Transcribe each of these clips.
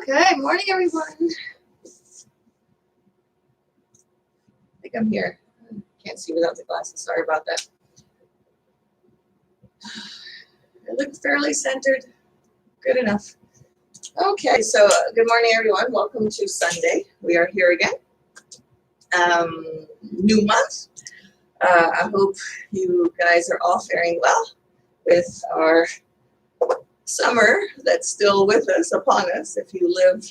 Good morning, everyone. I think I'm here. Can't see without the glasses. Sorry about that. I look fairly centered. Good enough. Okay, so good morning, everyone. Welcome to Sunday. We are here again. New month. I hope you guys are all faring well with our summer that's still with us, upon us, if you live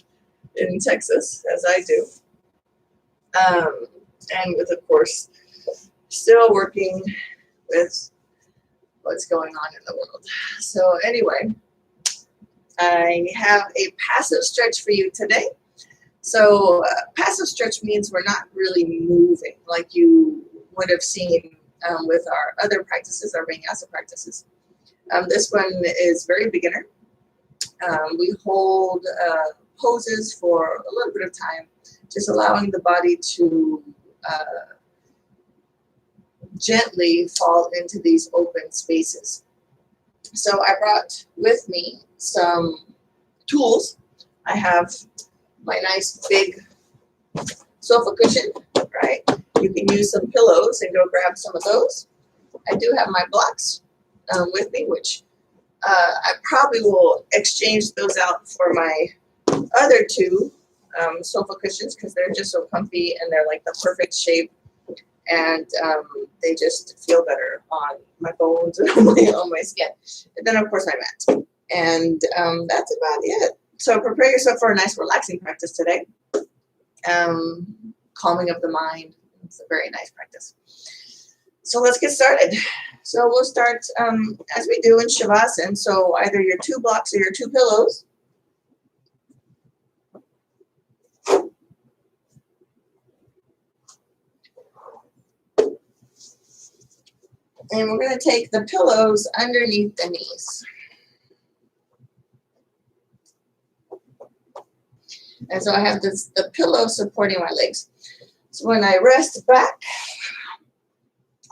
in Texas, as I do. And with, of course, still working with what's going on in the world. So anyway, I have a passive stretch for you today. So passive stretch means we're not really moving like you would have seen with our other practices, our vinyasa practices. This one is very beginner. We hold poses for a little bit of time, just allowing the body to gently fall into these open spaces. So I brought with me some tools. I have my nice big sofa cushion, right? You can use some pillows and go grab some of those. I do have my blocks with me, which I probably will exchange those out for my other two sofa cushions because they're just so comfy and they're like the perfect shape, and they just feel better on my bones and on my skin. And then of course my mat, and that's about it. So prepare yourself for a nice relaxing practice today. Calming of the mind. It's a very nice practice. So let's get started. So we'll start as we do in Shavasana. So either your two blocks or your two pillows. And we're going to take the pillows underneath the knees. And so I have the pillow supporting my legs. So when I rest back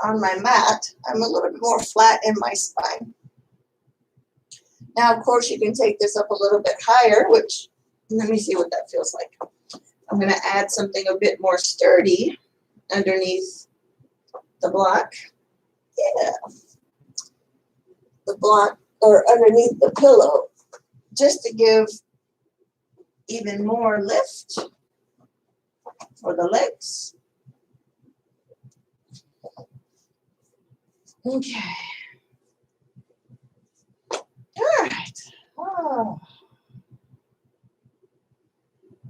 on my mat, I'm a little bit more flat in my spine. Now, of course, you can take this up a little bit higher, which, let me see what that feels like. I'm going to add something a bit more sturdy underneath the block. Yeah. The block, or underneath the pillow, just to give even more lift for the legs. Okay. All right. Oh.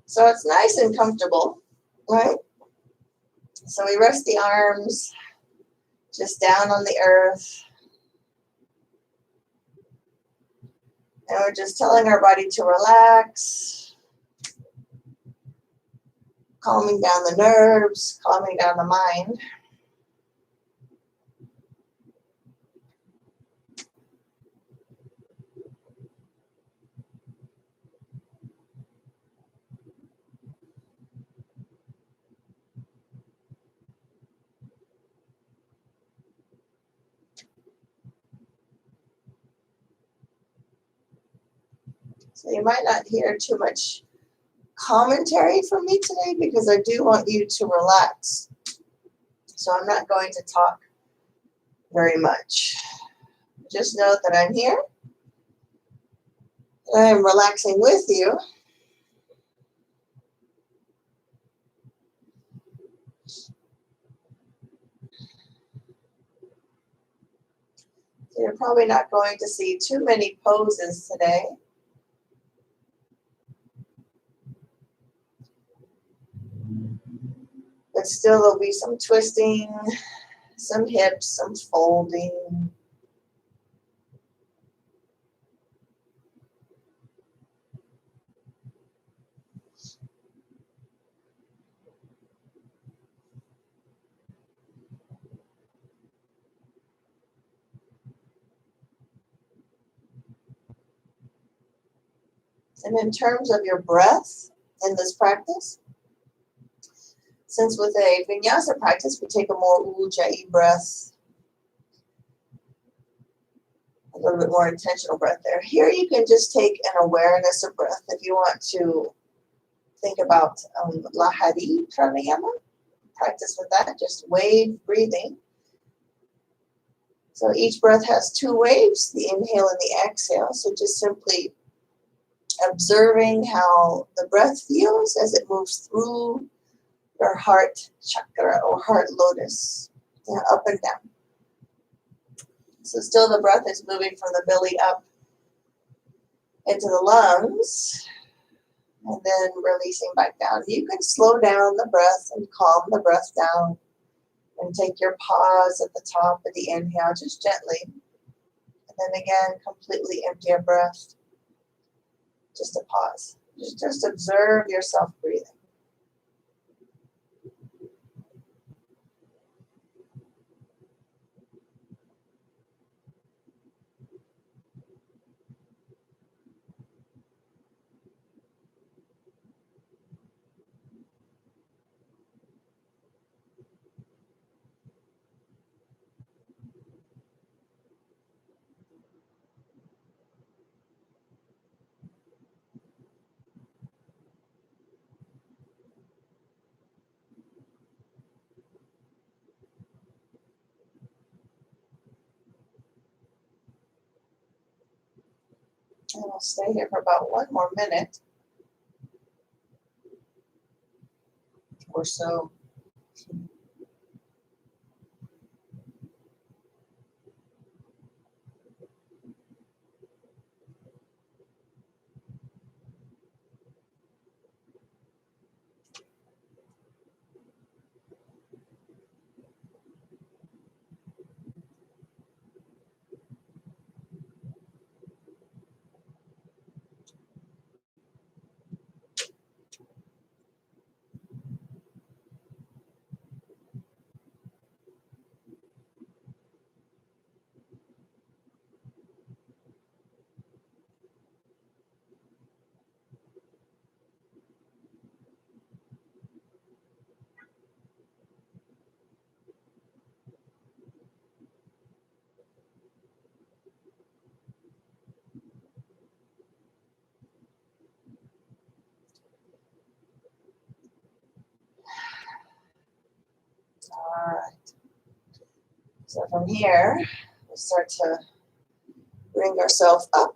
So it's nice and comfortable, right? So we rest the arms just down on the earth. And we're just telling our body to relax, calming down the nerves, calming down the mind. So you might not hear too much commentary from me today because I do want you to relax. So I'm not going to talk very much. Just know that I'm here. I'm relaxing with you. So you're probably not going to see too many poses today. But still there'll be some twisting, some hips, some folding. And in terms of your breath in this practice, since with a vinyasa practice, we take a more ujjayi breath. A little bit more intentional breath there. Here you can just take an awareness of breath. If you want to think about Lahari Pranayama, practice with that, just wave breathing. So each breath has two waves, the inhale and the exhale. So just simply observing how the breath feels as it moves through your heart chakra or heart lotus, up and down. So still the breath is moving from the belly up into the lungs and then releasing back down. You can slow down the breath and calm the breath down and take your pause at the top of the inhale just gently. And then again, completely empty your breath. Just a pause. Just observe yourself breathing. And I'll stay here for about 1 more minute or so. All right. So from here, we'll start to bring ourselves up.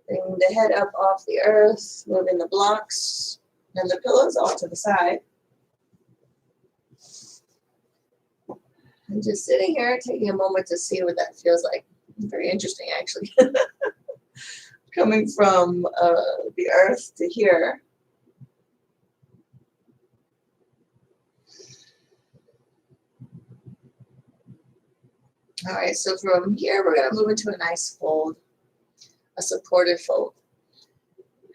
Bring the head up off the earth, moving the blocks and the pillows off to the side. And just sitting here, taking a moment to see what that feels like. Very interesting, actually. Coming from the earth to here. All right, so from here, we're going to move into a nice fold, a supportive fold.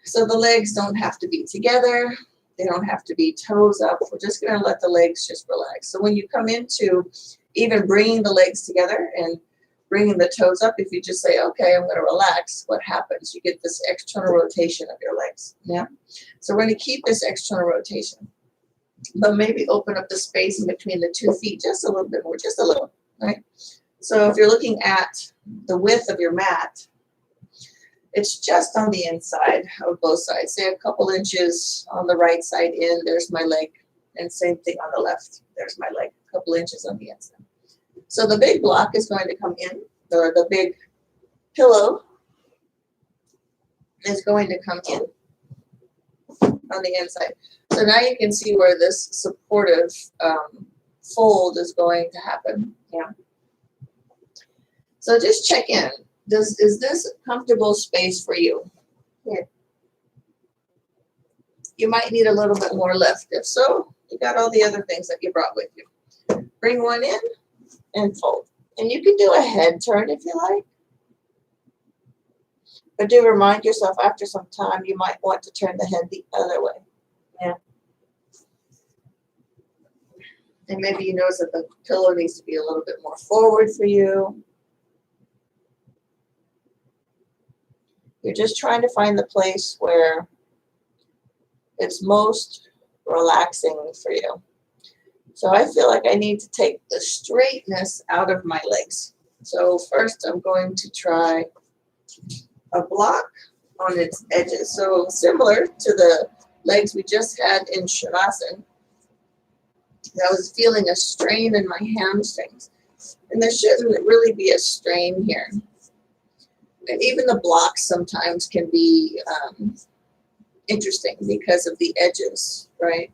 So the legs don't have to be together. They don't have to be toes up. We're just going to let the legs just relax. So when you come into even bringing the legs together and bringing the toes up, if you just say, okay, I'm going to relax, what happens? You get this external rotation of your legs. Yeah. So we're going to keep this external rotation, but maybe open up the space in between the 2 feet just a little bit more, just a little, right? So if you're looking at the width of your mat, it's just on the inside of both sides. Say a couple inches on the right side in, there's my leg. And same thing on the left, there's my leg, a couple inches on the inside. So the big block is going to come in, or the big pillow is going to come in on the inside. So now you can see where this supportive fold is going to happen. Yeah. So just check in. Is this a comfortable space for you? Yeah. You might need a little bit more lift. If so, you got all the other things that you brought with you. Bring one in and fold. And you can do a head turn if you like. But do remind yourself after some time you might want to turn the head the other way. Yeah. And maybe you notice that the pillow needs to be a little bit more forward for you. You're just trying to find the place where it's most relaxing for you. So I feel like I need to take the straightness out of my legs. So first I'm going to try a block on its edges. So similar to the legs we just had in Shavasana, I was feeling a strain in my hamstrings. And there shouldn't really be a strain here. And even the blocks sometimes can be interesting because of the edges, right?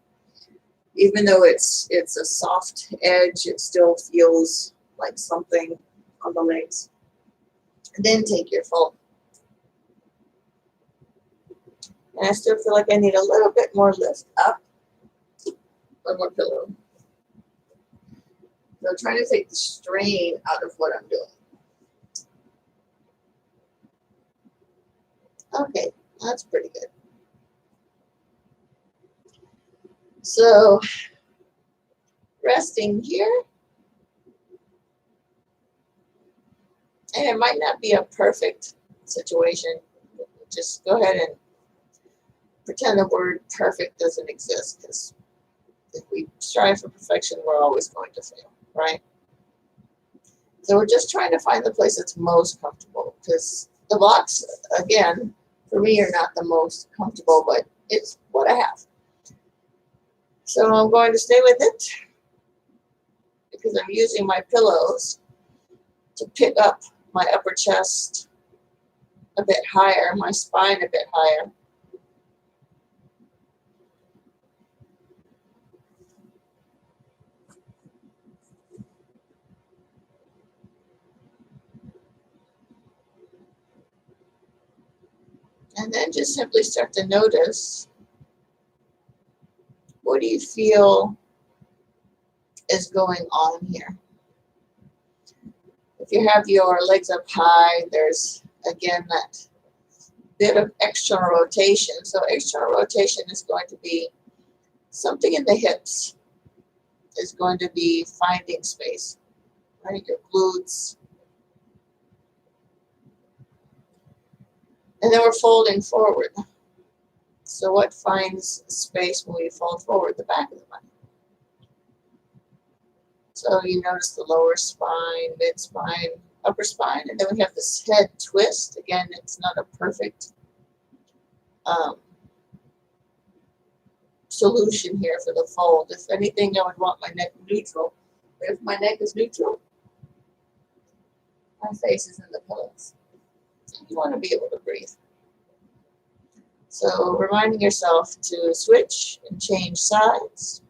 Even though it's a soft edge, it still feels like something on the legs. And then take your fold. And I still feel like I need a little bit more lift up. One more pillow. So I'm trying to take the strain out of what I'm doing. Okay, that's pretty good. So resting here. And it might not be a perfect situation. Just go ahead and pretend the word perfect doesn't exist, because if we strive for perfection, we're always going to fail, right? So we're just trying to find the place that's most comfortable, because the blocks, again, for me are not the most comfortable, but it's what I have. So I'm going to stay with it because I'm using my pillows to pick up my upper chest a bit higher, my spine a bit higher. And then just simply start to notice, what do you feel is going on here? If you have your legs up high, there's, again, that bit of external rotation. So external rotation is going to be something in the hips is going to be finding space, right? Your glutes. And then we're folding forward. So what finds space when we fold forward? The back of the body. So you notice the lower spine, mid spine, upper spine, and then we have this head twist. Again, it's not a perfect solution here for the fold. If anything, I would want my neck neutral. But if my neck is neutral, my face is in the pillows. You want to be able to breathe. So reminding yourself to switch and change sides.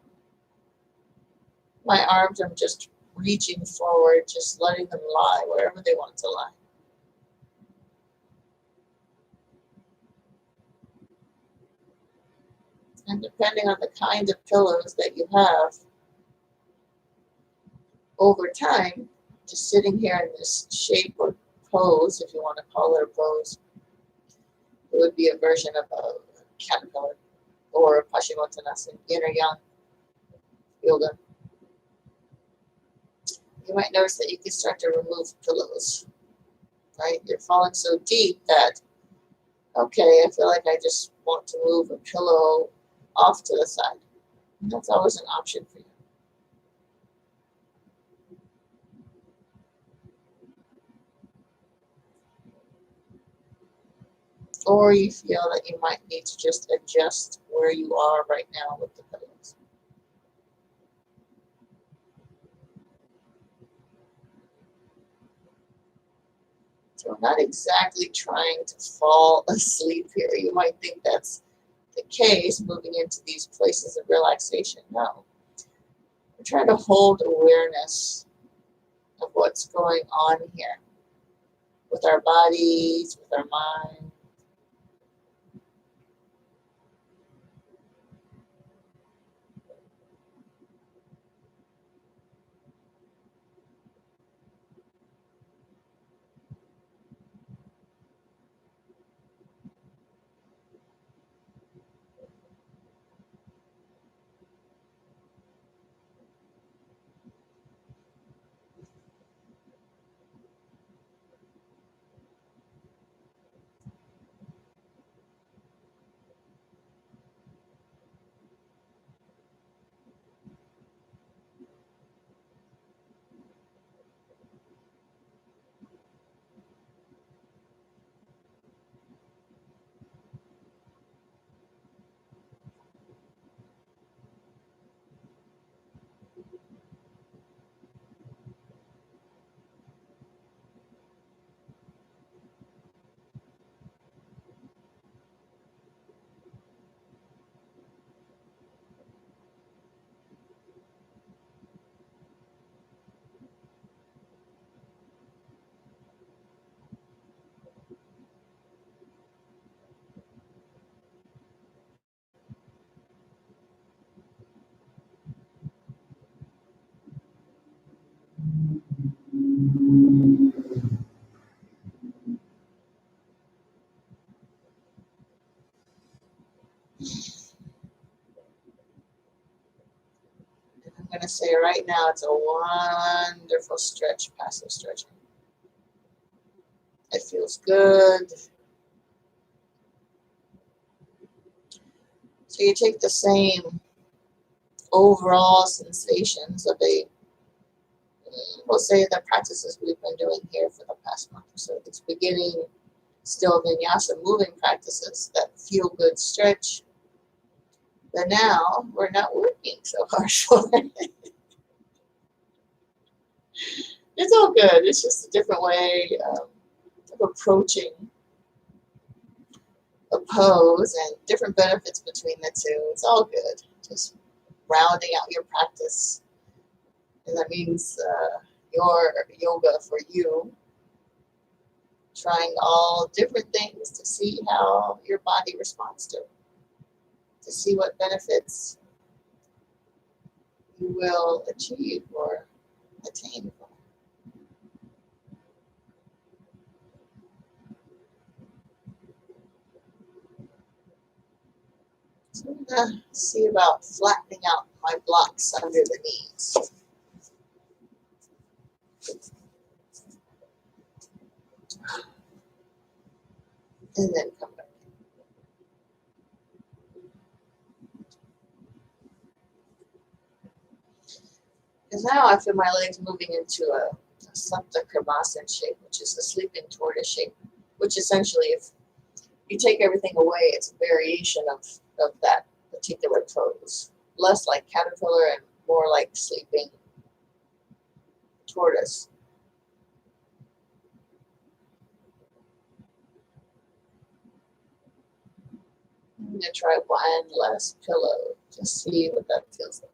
My arms, I'm just reaching forward, just letting them lie wherever they want to lie. And depending on the kind of pillows that you have, over time, just sitting here in this shape or pose, if you want to call it a pose, it would be a version of a caterpillar or a Paschimottanasana, yin or yang yoga. You might notice that you can start to remove pillows, right? You're falling so deep that, okay, I feel like I just want to move a pillow off to the side. And that's always an option for you. Or you feel that you might need to just adjust where you are right now with the pillows. So we're not exactly trying to fall asleep here. You might think that's the case, moving into these places of relaxation. No. We're trying to hold awareness of what's going on here with our bodies, with our mind. to say right now, it's a wonderful stretch, passive stretching. It feels good. So you take the same overall sensations of we'll say the practices we've been doing here for the past month or so. It's beginning still vinyasa moving practices, that feel good stretch. But now we're not working so hard for it. It's all good. It's just a different way of approaching a pose and different benefits between the two. It's all good. Just rounding out your practice. And that means your yoga for you. Trying all different things to see how your body responds to see what benefits you will achieve or attain. So I'm going to see about flattening out my blocks under the knees. And then come back. Because now I feel my legs moving into a Sapta Kramasan shape, which is a sleeping tortoise shape, which essentially, if you take everything away, it's a variation of that particular pose. Less like caterpillar and more like sleeping tortoise. I'm going to try one less pillow to see what that feels like.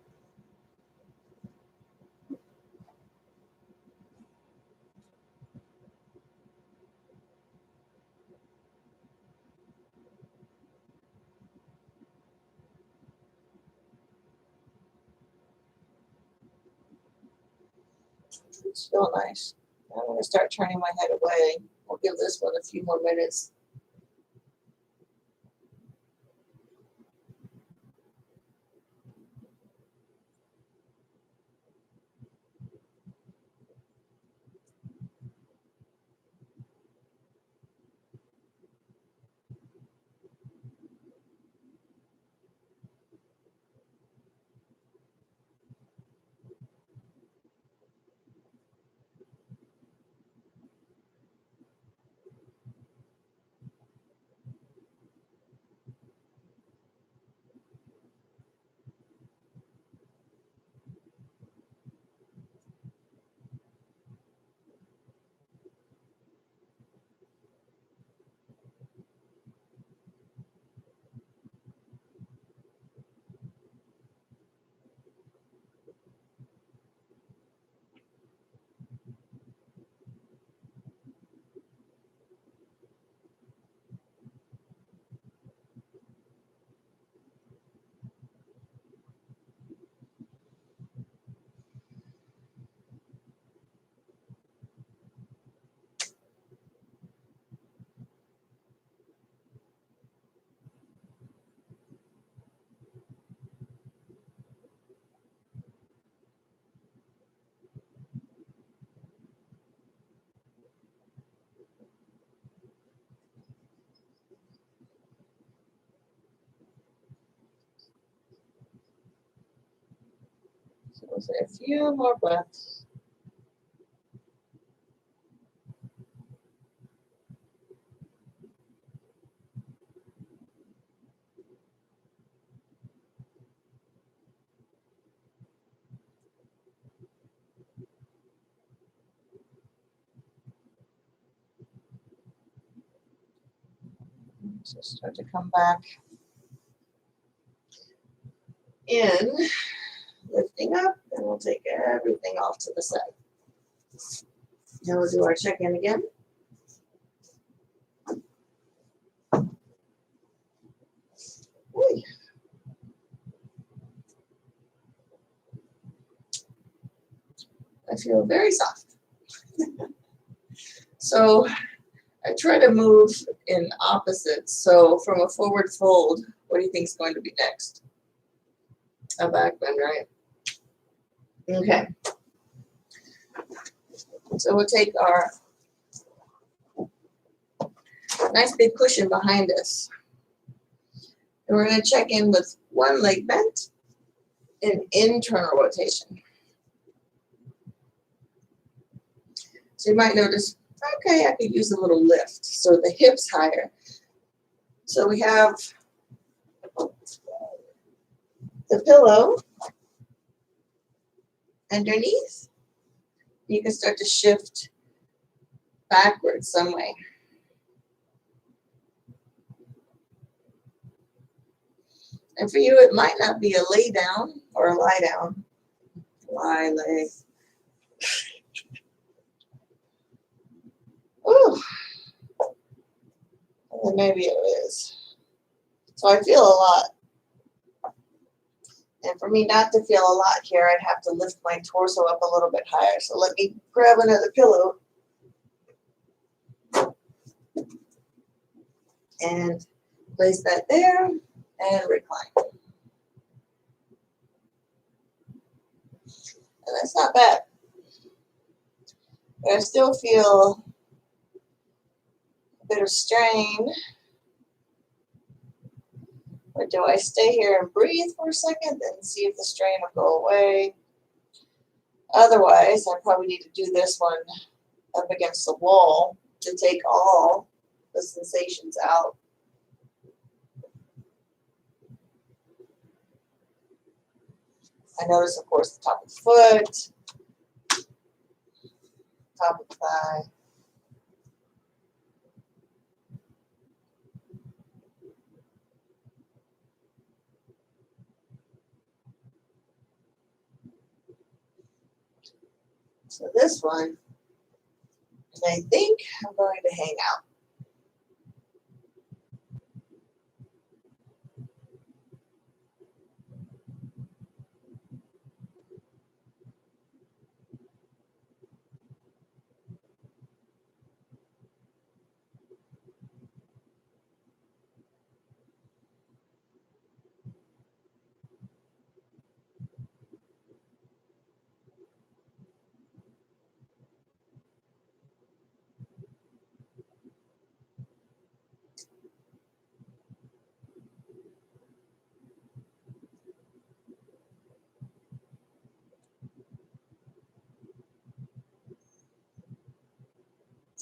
It's still nice. I'm going to start turning my head away. We'll give this one a few more minutes. So we'll say a few more breaths. So start to come back in, lifting up, and we'll take everything off to the side. Now we'll do our check-in again. Oy. I feel very soft. So I try to move in opposites. So from a forward fold, what do you think is going to be next? A back bend, right? Okay. So we'll take our nice big cushion behind us. And we're going to check in with one leg bent in internal rotation. So you might notice, okay, I could use a little lift. So the hips higher. So we have the pillow underneath. You can start to shift backwards some way. And for you, it might not be a lay down or a lie down. Lie, lay. Ooh. Well, maybe it is. So I feel a lot. And for me not to feel a lot here, I'd have to lift my torso up a little bit higher. So let me grab another pillow and place that there and recline. And that's not bad. But I still feel a bit of strain. Or do I stay here and breathe for a second and see if the strain will go away? Otherwise, I probably need to do this one up against the wall to take all the sensations out. I notice, of course, the top of the foot, top of the thigh. So this one, I think I'm going to hang out.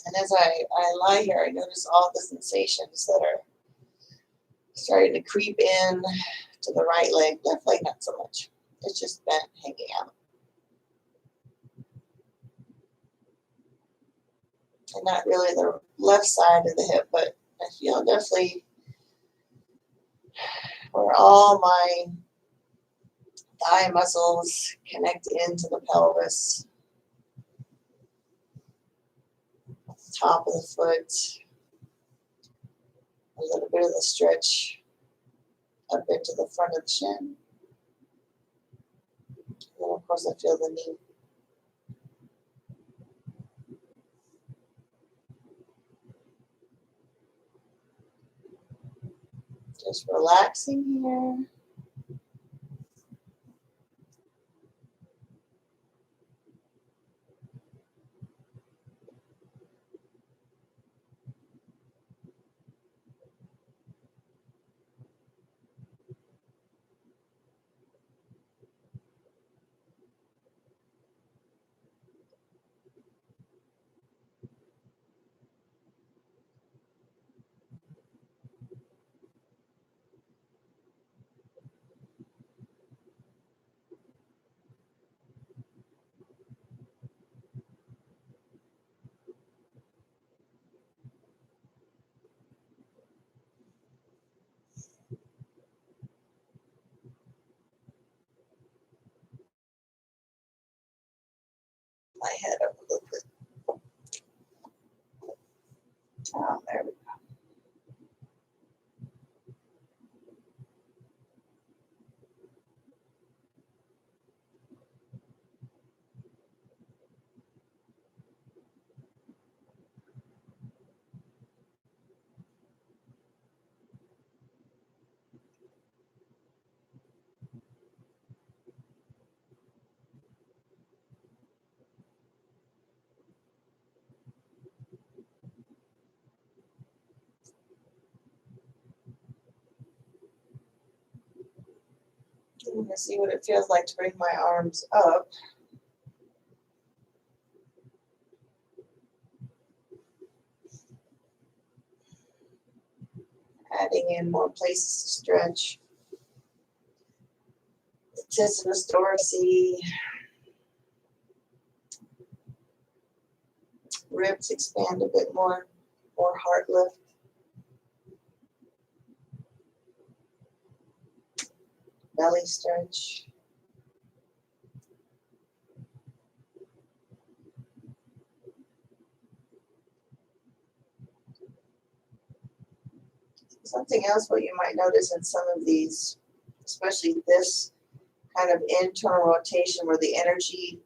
And as I lie here, I notice all the sensations that are starting to creep in to the right leg. Left leg, not so much. It's just bent, hanging out. And not really the left side of the hip, but I feel definitely where all my thigh muscles connect into the pelvis, top of the foot, a little bit of the stretch up into the front of the shin. And then, of course, I feel the knee. Just relaxing here. My head up a little bit. Oh, there we go. I'm going to see what it feels like to bring my arms up. Adding in more places to stretch. Latissimus dorsi. Ribs expand a bit more heart lift. Belly stretch. Something else what you might notice in some of these, especially this kind of internal rotation where the energy,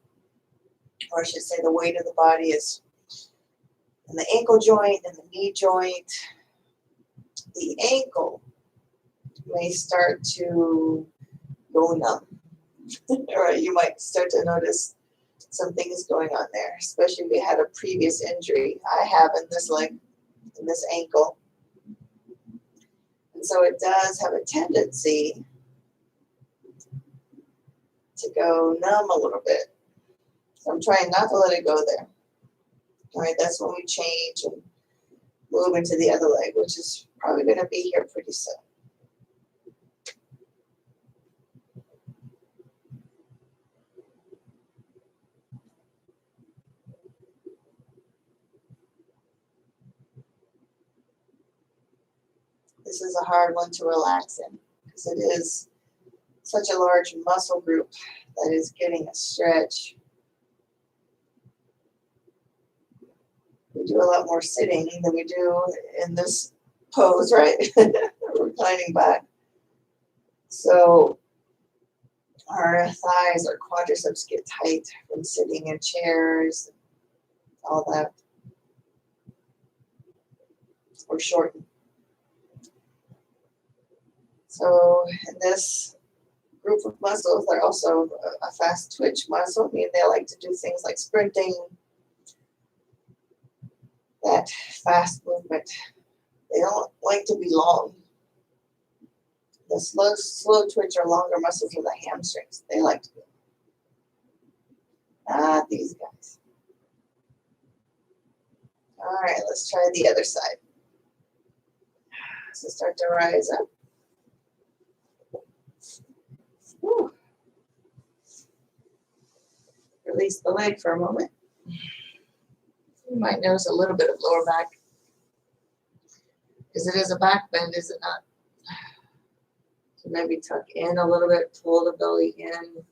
or I should say the weight of the body is in the ankle joint and the knee joint. The ankle may start to go numb. Or you might start to notice some things going on there, especially if you had a previous injury. I have in this leg, in this ankle. And so it does have a tendency to go numb a little bit. So I'm trying not to let it go there. All right, that's when we change and move into the other leg, which is probably going to be here pretty soon. This is a hard one to relax in because it is such a large muscle group that is getting a stretch. We do a lot more sitting than we do in this pose, right? Reclining back. So our thighs, our quadriceps get tight from sitting in chairs, all that. Or shorten. So in this group of muscles, they're also a fast twitch muscle, meaning they like to do things like sprinting, that fast movement. They don't like to be long. The slow twitch or longer muscles are the hamstrings. They like to be. Not these guys. All right, let's try the other side. So start to rise up. Whew. Release the leg for a moment. You might notice a little bit of lower back because it is a back bend, is it not? So maybe tuck in a little bit, pull the belly in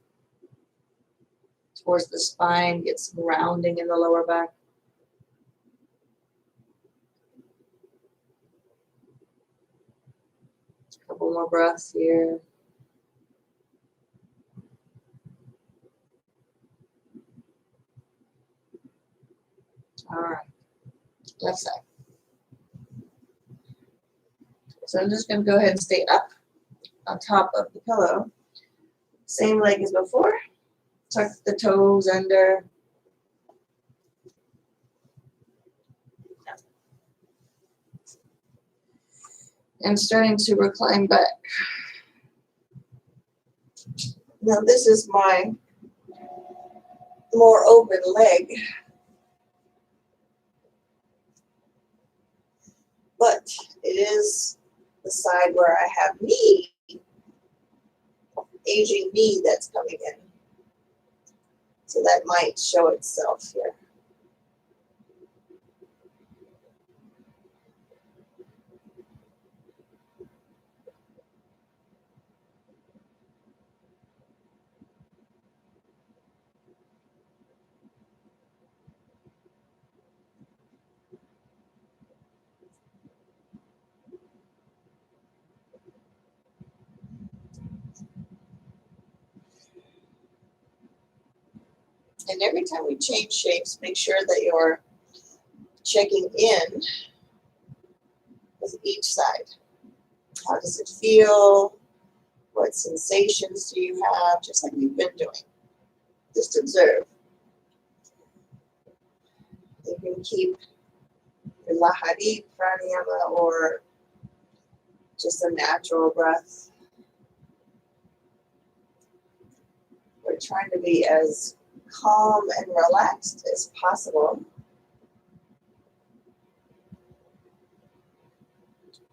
towards the spine, get some rounding in the lower back. A couple more breaths here. All right, left side. So I'm just going to go ahead and stay up on top of the pillow. Same leg as before. Tuck the toes under. And starting to recline back. Now this is my more open leg. But it is the side where I have knee, aging knee that's coming in. So that might show itself here. And every time we change shapes, make sure that you're checking in with each side. How does it feel? What sensations do you have? Just like we've been doing. Just observe. You can keep your Lahari pranayama or just a natural breath. trying to be as calm and relaxed as possible.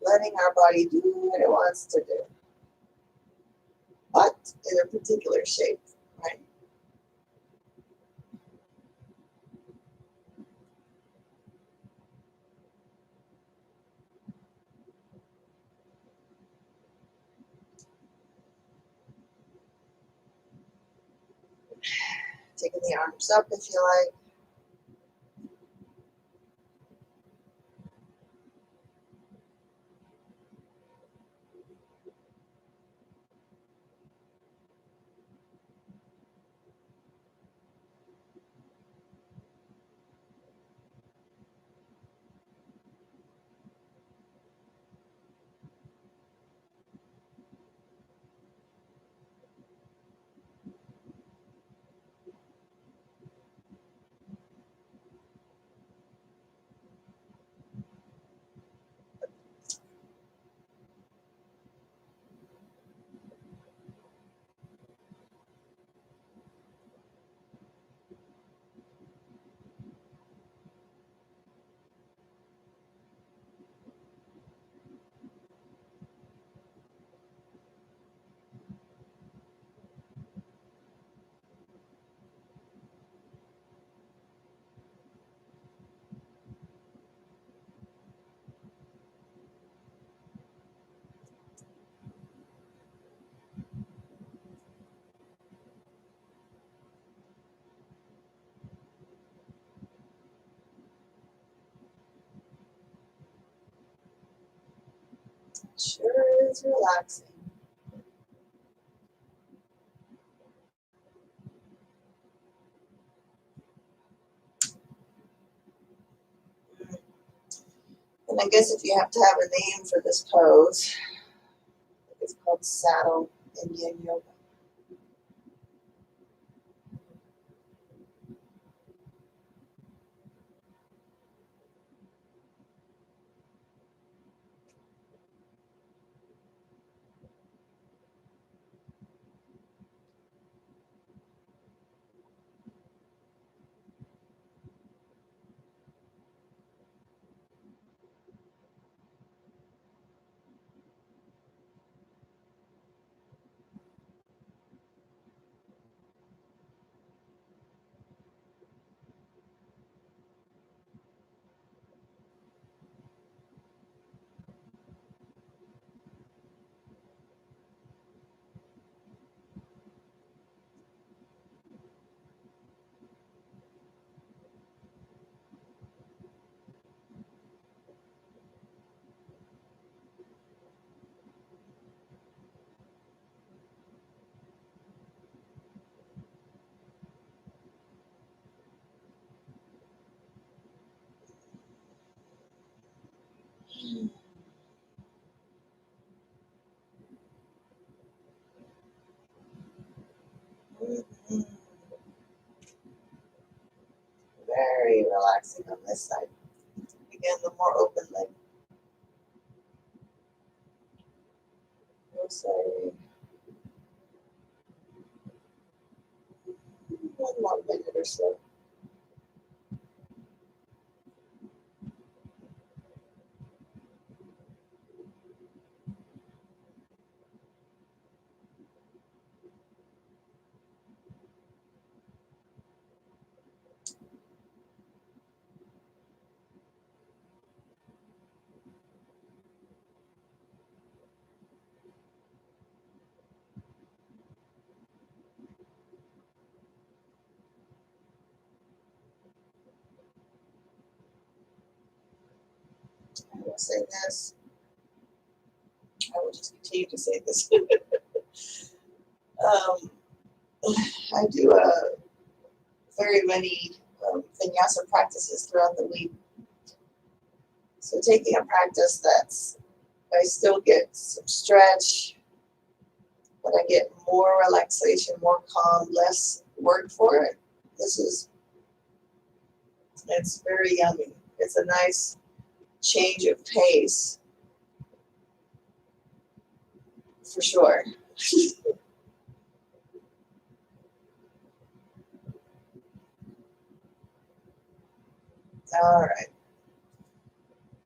Letting our body do what it wants to do, but in a particular shape, right? Taking the arms up if you like. Sure is relaxing. And I guess if you have to have a name for this pose, it's called saddle Indian yoga. Mhm. Very relaxing on this side. Again, the more open leg. We'll say 1 more minute or so. I will say this. I will just continue to say this. I do very many vinyasa practices throughout the week. So taking a practice that's, I still get some stretch, but I get more relaxation, more calm, less work for it. It's very yummy. It's a nice change of pace, for sure. All right.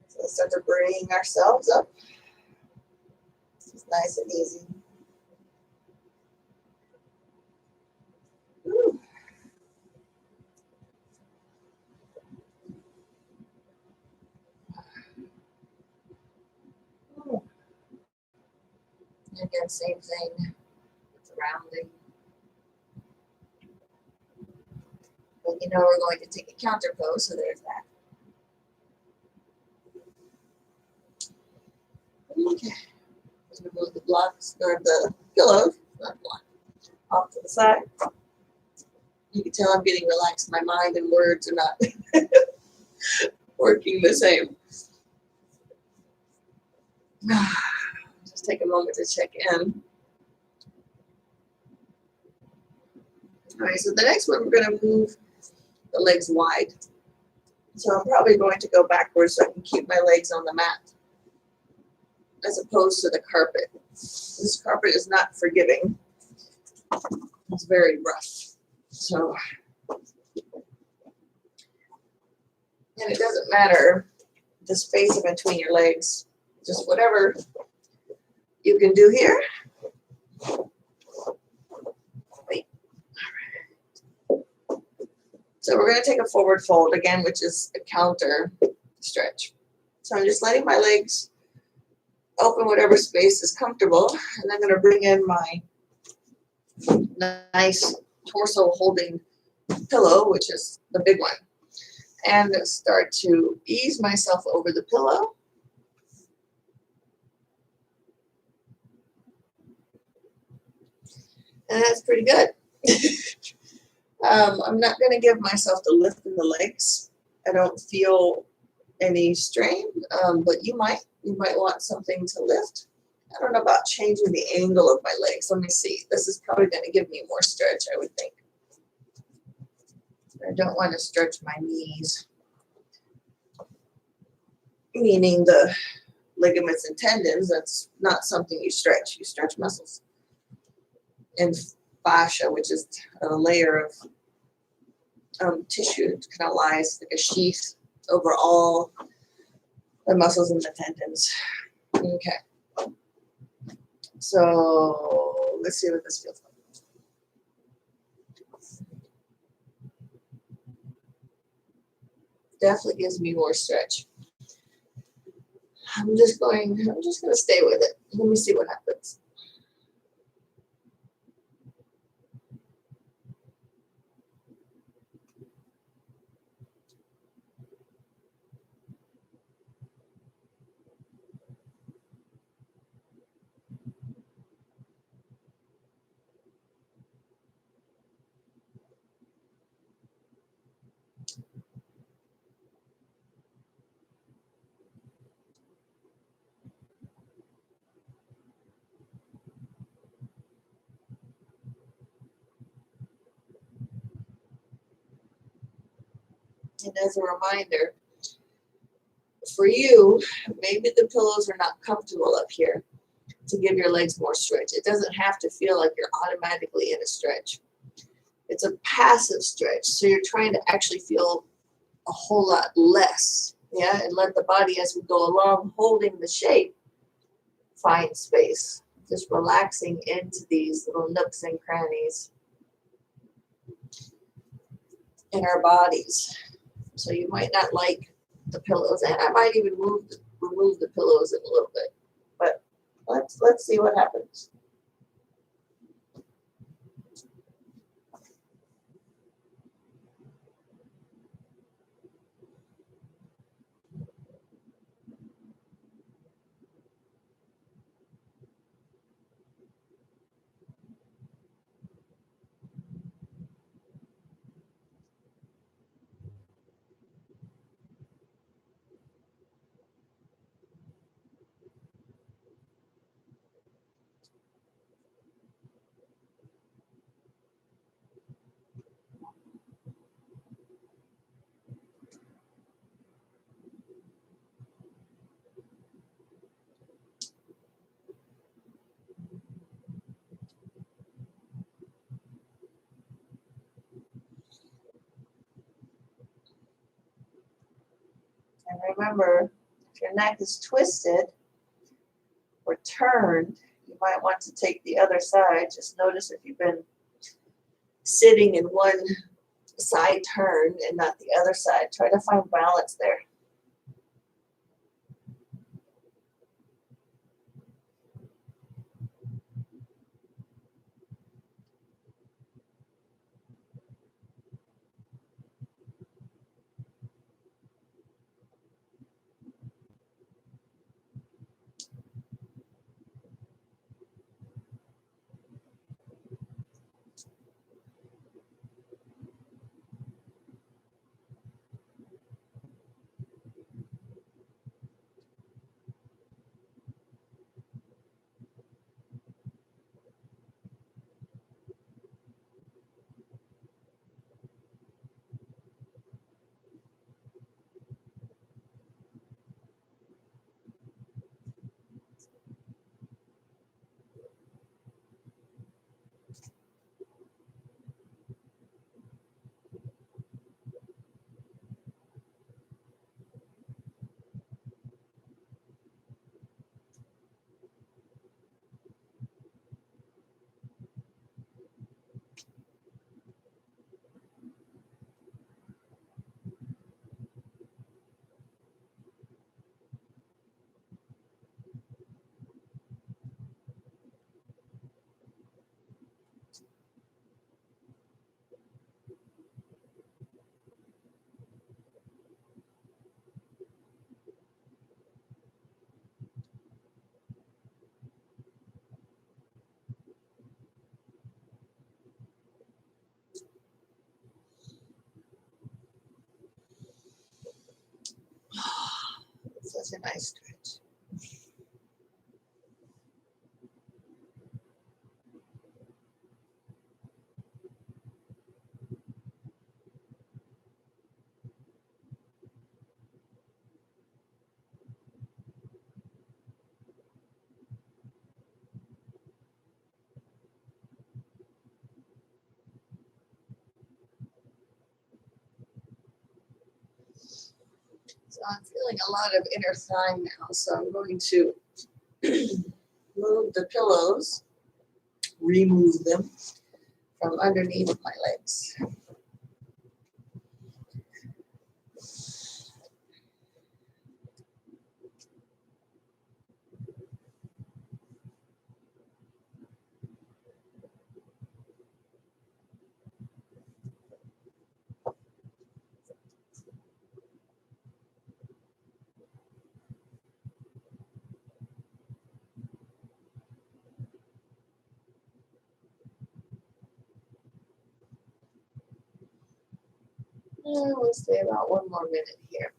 So let's start to bring ourselves up. It's nice and easy. Woo. Again, same thing with the rounding. But you know we're going to take a counter pose, so there's that. Okay. Let's remove the blocks or the pillows, not block, off to the side. You can tell I'm getting relaxed. My mind and words are not working the same. Just take a moment to check in. All right, so the next one, we're going to move the legs wide. So I'm probably going to go backwards so I can keep my legs on the mat as opposed to the carpet. This carpet is not forgiving. It's very rough. So, and it doesn't matter the space in between your legs, just whatever you can do here. Wait. So we're going to take a forward fold again, which is a counter stretch. So I'm just letting my legs open whatever space is comfortable, and I'm going to bring in my nice torso holding pillow, which is the big one, and start to ease myself over the pillow. And that's pretty good. I'm not going to give myself the lift in the legs. I don't feel any strain, but you might want something to lift. I don't know about changing the angle of my legs. Let me see. This is probably going to give me more stretch, I would think. I don't want to stretch my knees, meaning the ligaments and tendons. That's not something you stretch. You stretch muscles. And fascia, which is a layer of tissue, kind of lies like a sheath over all the muscles and the tendons. Okay. So let's see what this feels like. Definitely gives me more stretch. I'm just going to stay with it. Let me see what happens. And as a reminder, for you, maybe the pillows are not comfortable up here to give your legs more stretch. It doesn't have to feel like you're automatically in a stretch. It's a passive stretch, so you're trying to actually feel a whole lot less, yeah, and let the body, as we go along, holding the shape, find space, just relaxing into these little nooks and crannies in our bodies. So you might not like the pillows, and I might even remove the pillows in a little bit, but let's see what happens. And remember, if your neck is twisted or turned, you might want to take the other side. Just notice if you've been sitting in one side turn and not the other side. Try to find balance there. Such a nice stretch. So I'm feeling a lot of inner thigh now, so I'm going to move the pillows, remove them from underneath my legs. And we'll stay about 1 more minute here.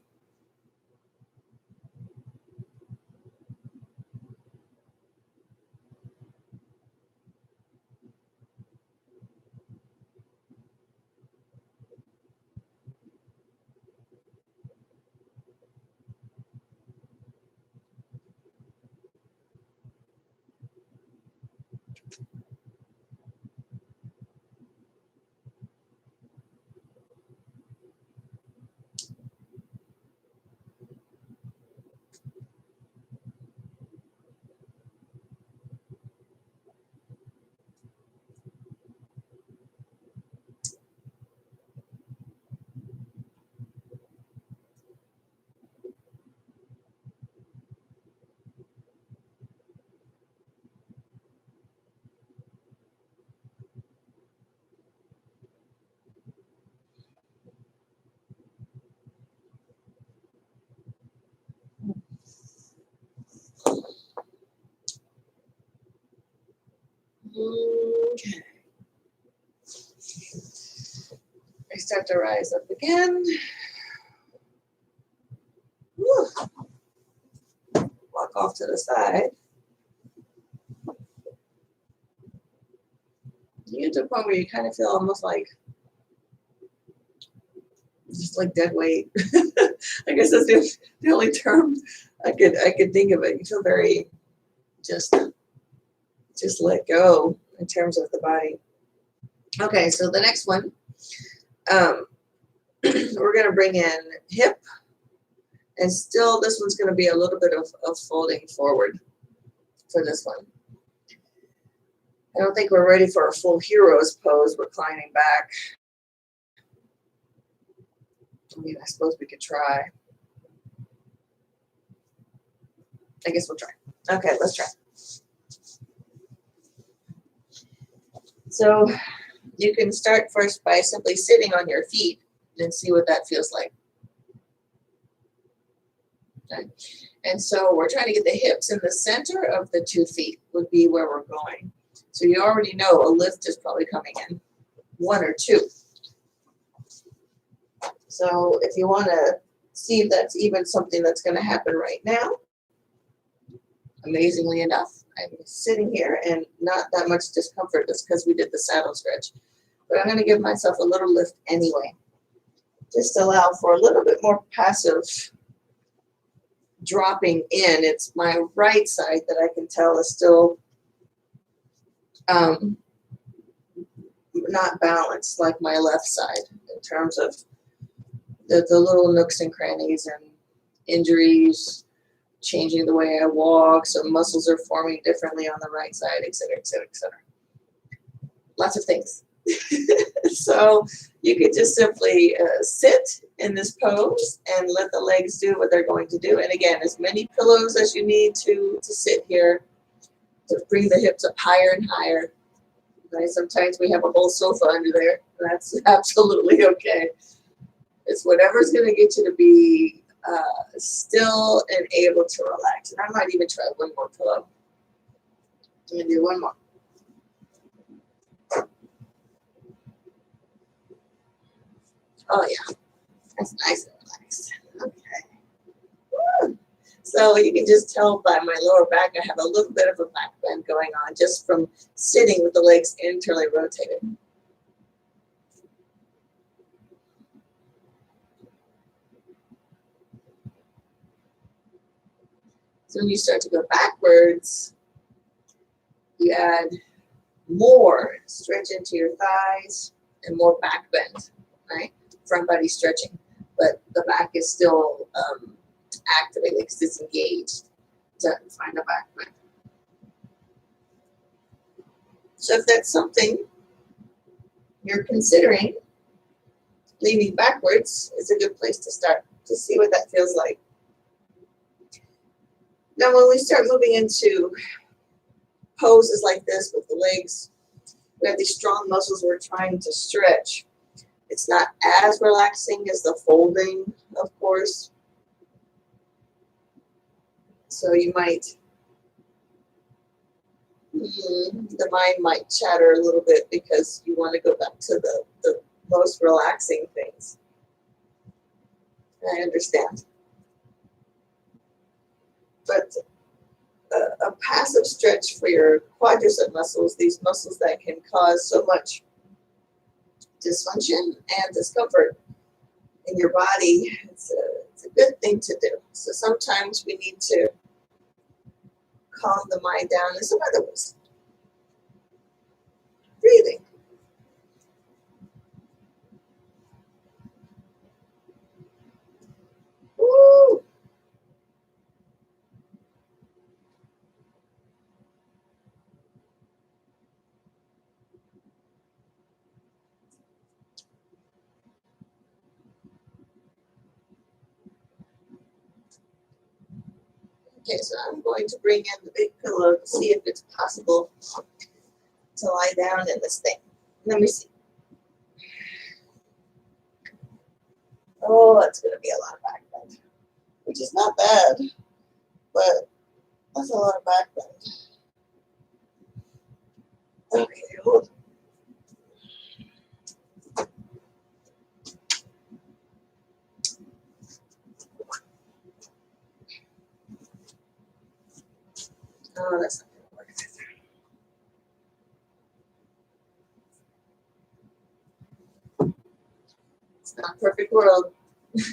Okay. I start to rise up again. Whew. Walk off to the side. You get to a point where you kind of feel almost like just like dead weight. I guess that's the only term I could think of it. You feel very just let go in terms of the body. Okay, so the next one, we're gonna bring in hip And still, this one's going to be a little bit of folding forward for this one. I don't think we're ready for a full hero's pose, reclining back. I mean, I suppose we could try. I guess we'll try. Okay, let's try. So you can start first by simply sitting on your feet and see what that feels like. Okay. And so we're trying to get the hips in the center of the 2 feet would be where we're going. So you already know a lift is probably coming in, 1 or 2. So if you want to see if that's even something that's going to happen right now, amazingly enough, I'm sitting here and not that much discomfort just because we did the saddle stretch. But I'm going to give myself a little lift anyway. Just allow for a little bit more passive dropping in. It's my right side that I can tell is still not balanced like my left side in terms of the little nooks and crannies and injuries, changing the way I walk, so muscles are forming differently on the right side, et cetera, et cetera, et cetera. Lots of things. So you could just simply sit in this pose and let the legs do what they're going to do. And again, as many pillows as you need to sit here to bring the hips up higher and higher. Right? Sometimes we have a whole sofa under there. That's absolutely okay. It's whatever's going to get you to be still and able to relax. And I might even try one more pillow. I'm going to do one more. Oh, yeah. That's nice and relaxed. Okay. Woo. So you can just tell by my lower back, I have a little bit of a back bend going on just from sitting with the legs internally rotated. So when you start to go backwards, you add more stretch into your thighs and more back bend, right? Front body stretching, but the back is still activated because it's engaged to find a back bend. So if that's something you're considering, leaning backwards is a good place to start to see what that feels like. Now, when we start moving into poses like this with the legs, we have these strong muscles we're trying to stretch. It's not as relaxing as the folding, of course. So you might, the mind might chatter a little bit because you want to go back to the most relaxing things. I understand. But a passive stretch for your quadricep muscles, these muscles that can cause so much dysfunction and discomfort in your body, it's a good thing to do. So sometimes we need to calm the mind down in some other ways. Breathing. Woo! Okay, so I'm going to bring in the big pillow to see if it's possible to lie down in this thing. Let me see. Oh, that's going to be a lot of back bend, which is not bad, but that's a lot of back bend. Okay, hold on. Oh, that's not going to work. It's not a perfect world. I'm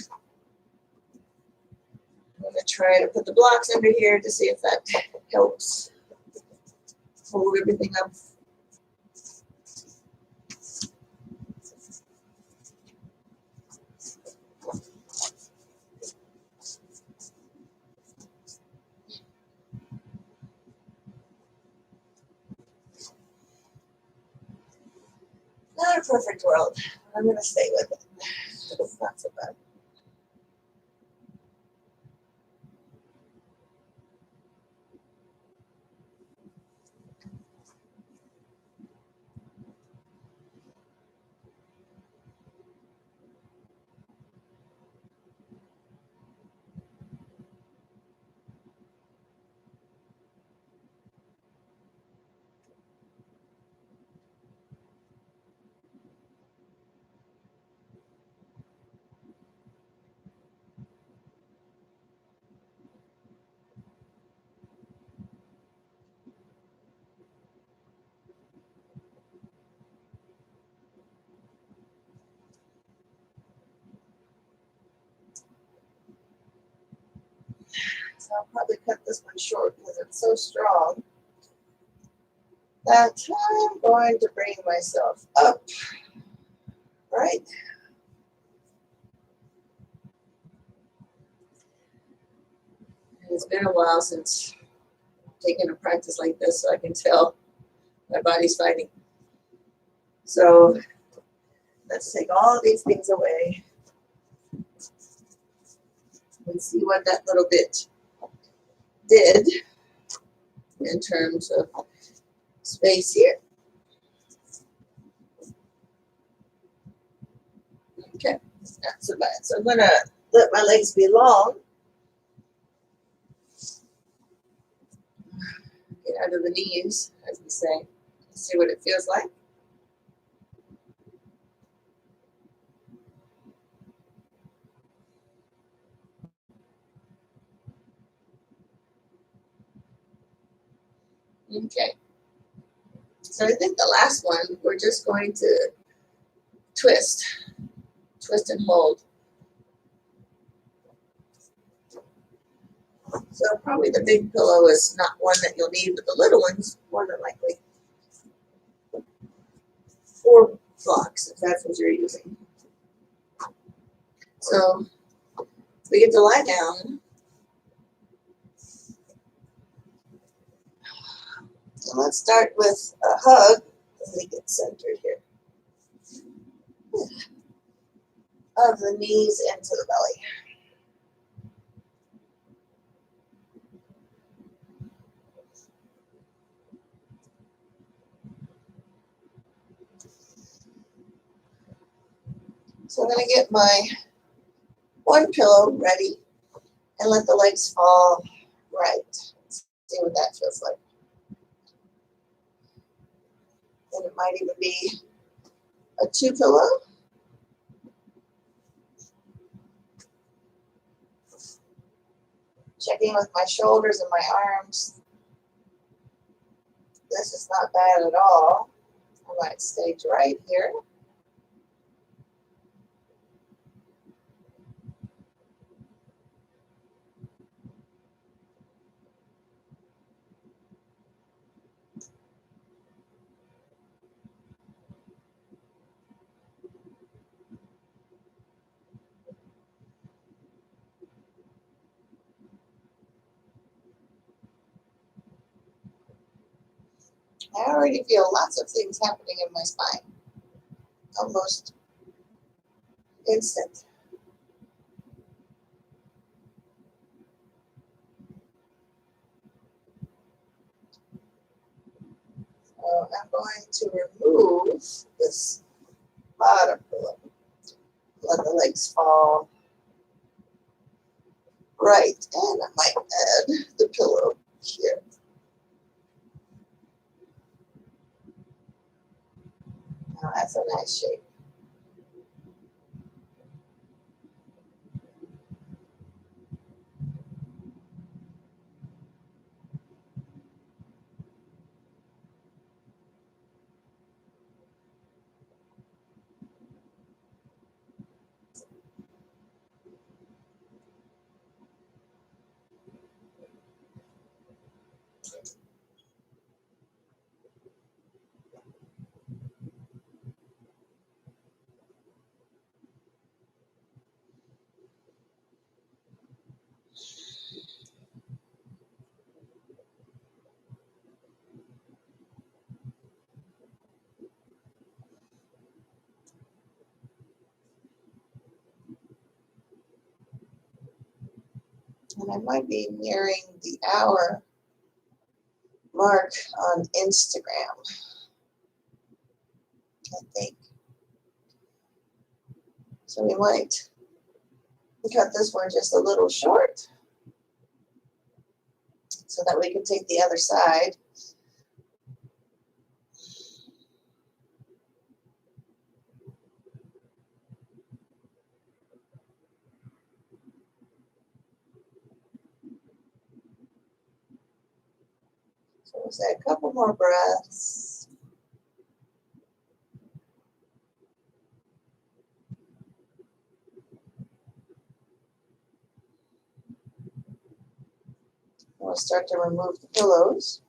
going to try to put the blocks under here to see if that helps hold everything up. perfect world. I'm going to stay with it. It's not so bad. So I'll probably cut this one short because it's so strong that I'm going to bring myself up right. It's been a while since taking a practice like this, so I can tell my body's fighting. So let's take all these things away and see what that little bit did in terms of space here. Okay, not so bad. So I'm gonna let my legs be long. Get out of the knees, as we say. See what it feels like. Okay. So I think the last one, we're just going to twist and hold. So probably the big pillow is not one that you'll need, but the little ones, more than likely. 4 blocks, if that's what you're using. So we get to lie down. And let's start with a hug. Let me get centered here. Of the knees into the belly. So I'm going to get my one pillow ready and let the legs fall right. Let's see what that feels like. And it might even be a 2 pillow. Checking with my shoulders and my arms. This is not bad at all. I might stay right here. I already feel lots of things happening in my spine. Almost instant. So I'm going to remove this bottom pillow. Let the legs fall right. And I might add the pillow here. Now that's a nice shape. And I might be nearing the hour mark on Instagram, I think. So we might cut this one just a little short so that we can take the other side. So we'll say a couple more breaths. We'll start to remove the pillows.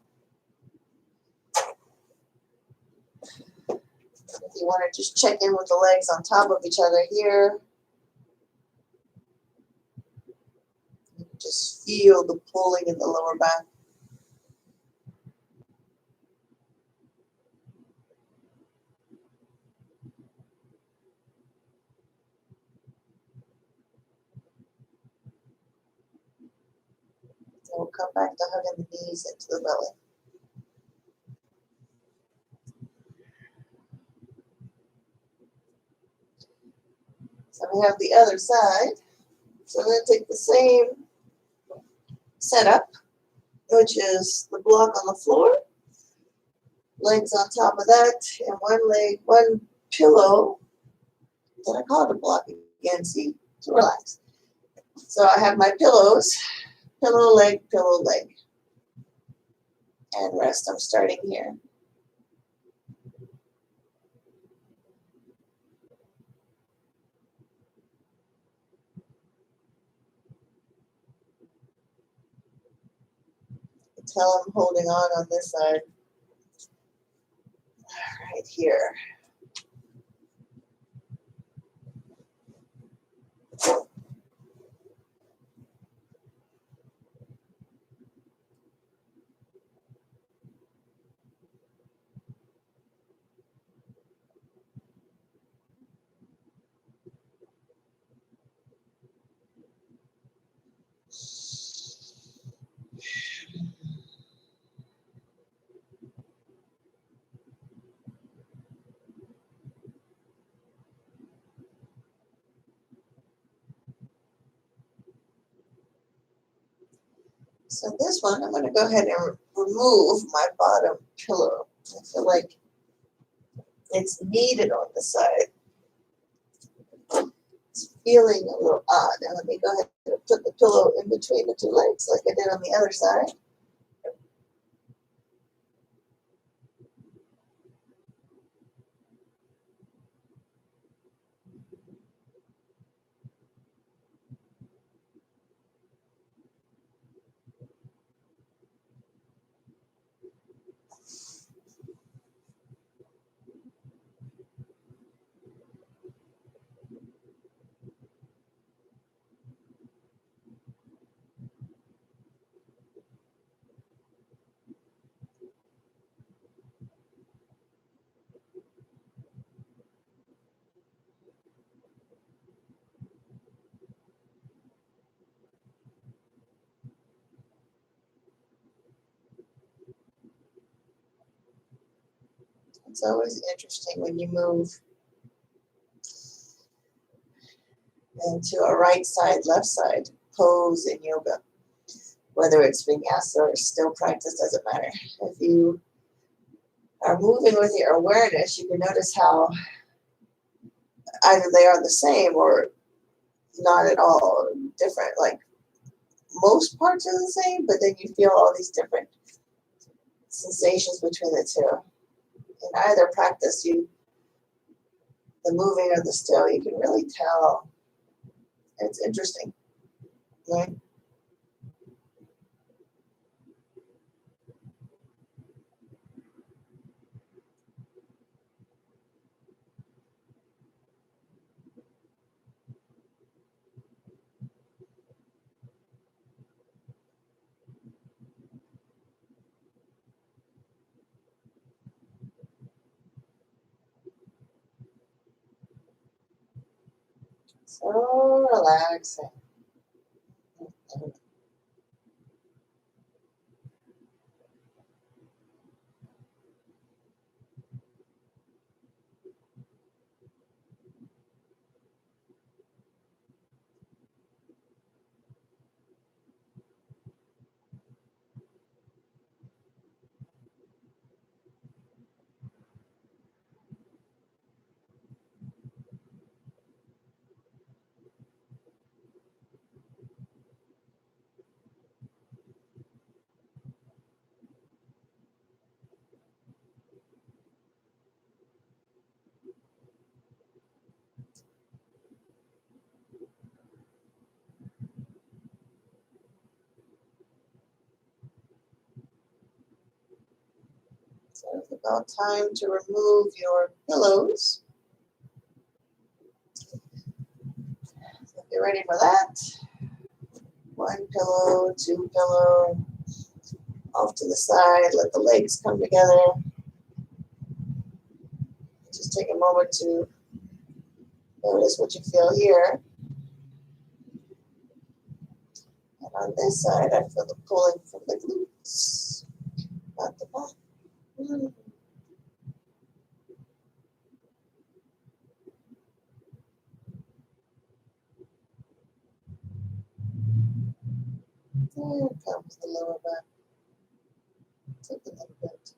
If you want to just check in with the legs on top of each other here, you can just feel the pulling in the lower back. And we'll come back to hugging the knees into the belly. So we have the other side. So I'm going to take the same setup, which is the block on the floor, legs on top of that, and one pillow. Did I call it a block again? See, to relax. So I have my pillows, pillow, leg, and rest. I'm starting here. Tell I'm holding on this side. Right here. So this one, I'm going to go ahead and remove my bottom pillow. I feel like it's needed on the side. It's feeling a little odd. Now let me go ahead and put the pillow in between the two legs like I did on the other side. It's always interesting when you move into a right side, left side pose in yoga. Whether it's vinyasa or still practice, doesn't matter. If you are moving with your awareness, you can notice how either they are the same or not at all, different. Like most parts are the same, but then you feel all these different sensations between the two. In either practice, the moving or the still, you can really tell. It's interesting, right? So relaxing. So it's about time to remove your pillows. So if you're ready for that, 1 pillow, 2 pillow, off to the side, let the legs come together. Just take a moment to notice what you feel here. And on this side, I feel the pulling from the glutes, not the back. Here comes the lower back. Take a little bit.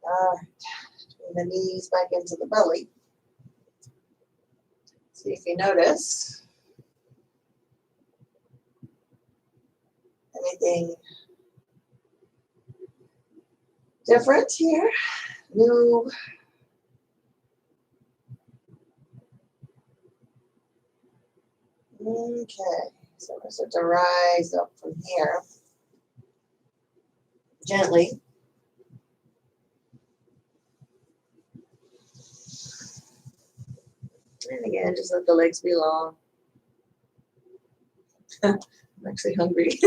All right. Bring the knees back into the belly. See if you notice anything different here. New. Okay. So we're going to start to rise up from here. Gently. And again, just let the legs be long. I'm actually hungry.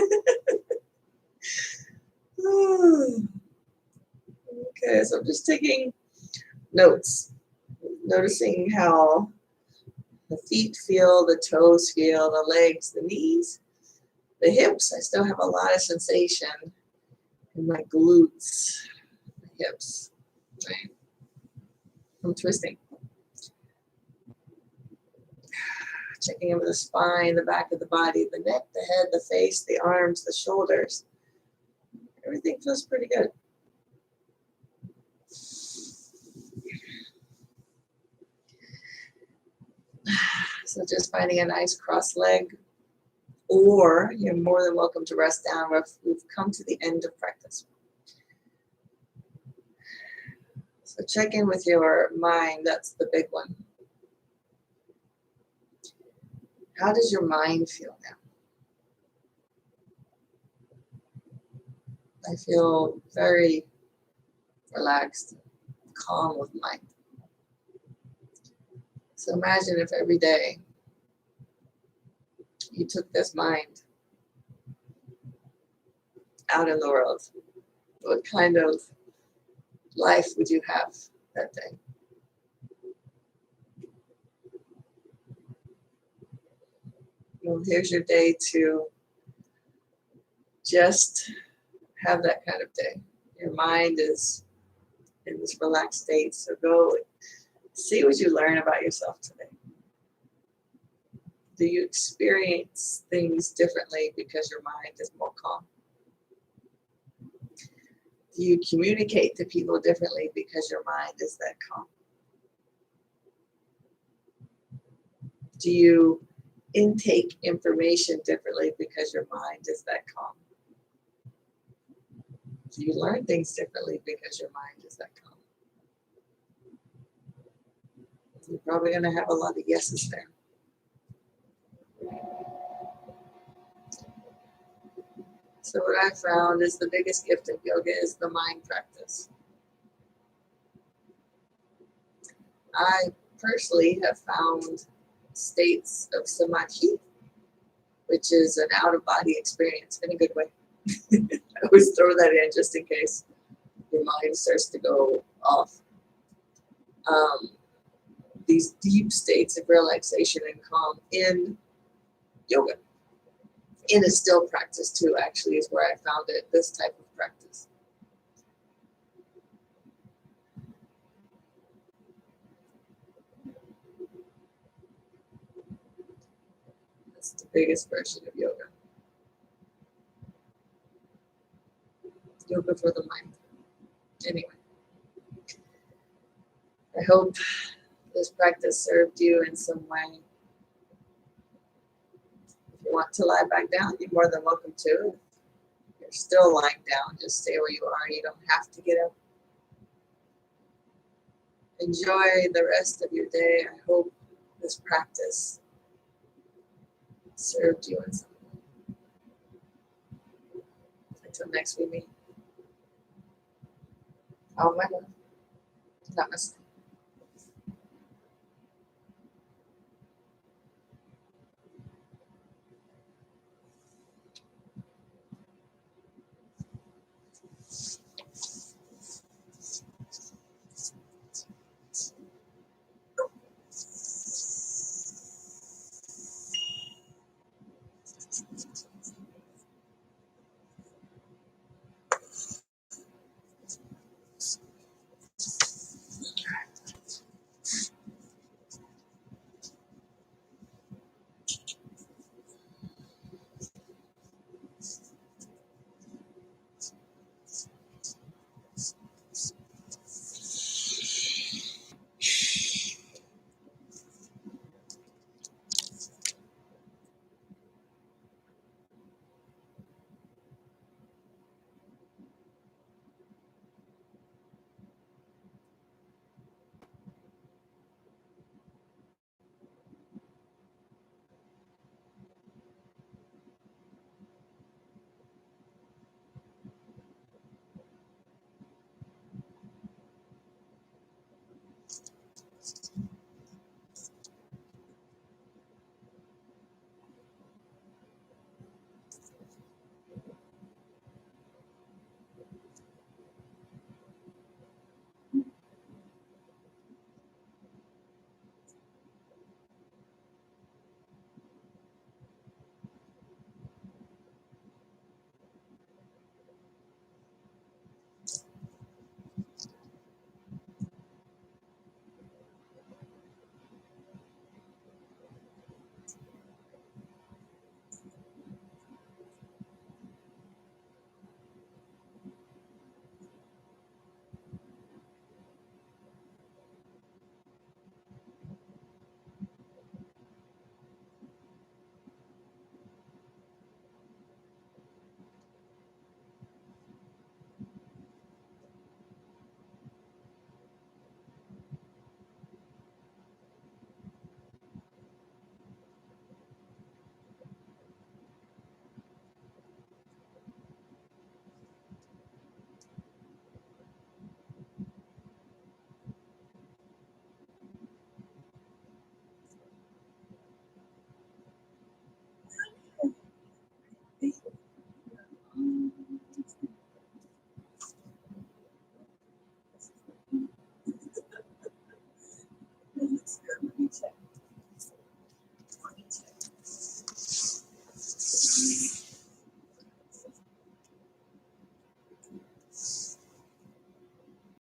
Okay, so I'm just taking notes, noticing how the feet feel, the toes feel, the legs, the knees, the hips. I still have a lot of sensation in my glutes, the hips, right? I'm twisting. Checking in with the spine, the back of the body, the neck, the head, the face, the arms, the shoulders. Everything feels pretty good. So just finding a nice cross leg, or you're more than welcome to rest down. We've come to the end of practice. So check in with your mind. That's the big one. How does your mind feel now? I feel very relaxed, calm with mind. So imagine if every day you took this mind out in the world. What kind of life would you have that day? Well, here's your day to just have that kind of day. Your mind is in this relaxed state, so go see what you learn about yourself today. Do you experience things differently because your mind is more calm? Do you communicate to people differently because your mind is that calm? Do you intake information differently because your mind is that calm? Do you learn things differently because your mind is that calm? You're probably going to have a lot of yeses there. So what I found is the biggest gift of yoga is the mind practice. I personally have found states of samadhi, which is an out-of-body experience in a good way. I always throw that in just in case your mind starts to go off. These deep states of relaxation and calm in yoga. In a still practice too, actually, is where I found it, this type of practice. That's the biggest version of yoga. Yoga for the mind. Anyway, I hope this practice served you in some way. If you want to lie back down, you're more than welcome to. If you're still lying down, just stay where you are. You don't have to get up. Enjoy the rest of your day. I hope this practice served you in some way. Until next we meet. Oh my God. Namaste.